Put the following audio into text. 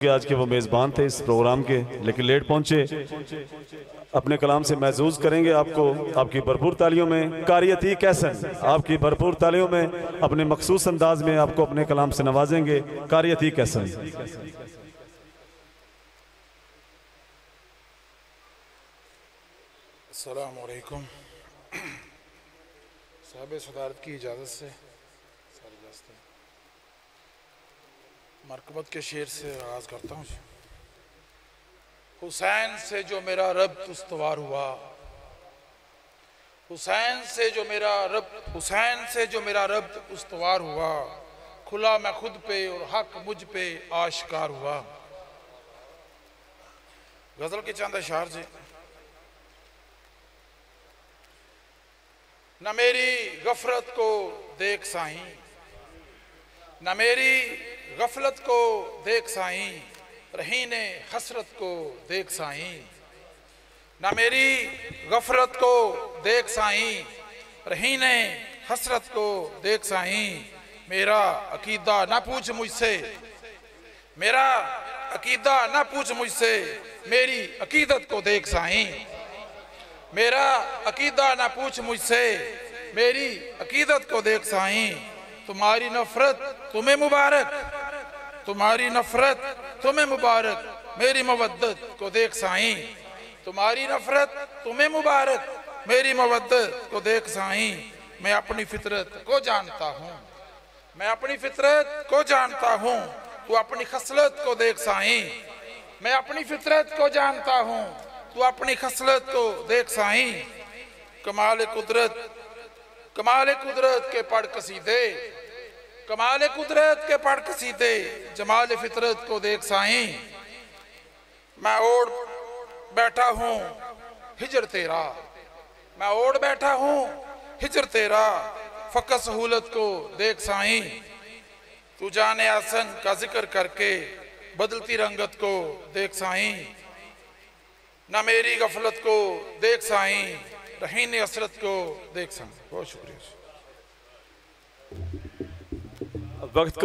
कि आज के वो मेज़बान थे इस प्रोग्राम के, लेकिन लेट पहुंचे। अपने कलाम से महसूस करेंगे आपको, आपकी भरपूर तालियों में कारी अतीक हसन, आपकी भरपूर तालियों में अपने मखसूस अंदाज में आपको अपने कलाम से नवाजेंगे कारी अतीक हसन। अस्सलामु अलैकुम। साहिब सदारत की इजाज़त से मरकबत के शेर से आगाज़ करता हूँ। हुसैन से जो मेरा रब उस्तवार हुआ, हुसैन से जो मेरा रब उस्तवार हुआ, खुला मैं खुद पे और हक मुझ पे आश्कार हुआ। गज़ल के चंद अशार से। न मेरी गफरत को देख साईं, न मेरी गफलत को देख साईं, रहीने हसरत को देख साईं। न मेरी गफरत को देख साईं, रहीने हसरत को देख साईं। मेरा अकीदा ना पूछ मुझसे, मेरा अकीदा ना पूछ मुझसे, मेरी अकीदत को देख साईं। मेरा अकीदा ना पूछ मुझसे, मेरी अकीदत को देख साईं। तुम्हारी नफरत तुम्हें मुबारक, तुम्हारी नफरत तुम्हें मुबारक, मेरी मवद्दत को देख साईं। तुम्हारी नफरत तुम्हें मुबारक, मेरी मवद्दत को देख साईं। मैं अपनी फितरत को जानता हूँ, मैं अपनी फितरत को जानता हूँ, तू अपनी खसलत को देख साईं। मैं अपनी फितरत को जानता हूँ, तू अपनी खसलत को देख साईं। कमाल कुदरत, कमाल कुदरत के पढ़ कसीदे, कमाल कुदरत के पढ़ कसीदे, जमाल फितरत को देख साईं। मैं ओढ़ बैठा हूँ हिजर तेरा, मैं ओढ़ बैठा हूँ हिजर तेरा, फ़क़त सहूलत को देख साईं। तू जाने आसन का जिक्र करके बदलती रंगत को देख साईं। न मेरी गफलत को देख साईं, रहीने हसरत को देख साईं। बहुत शुक्रिया। वक्त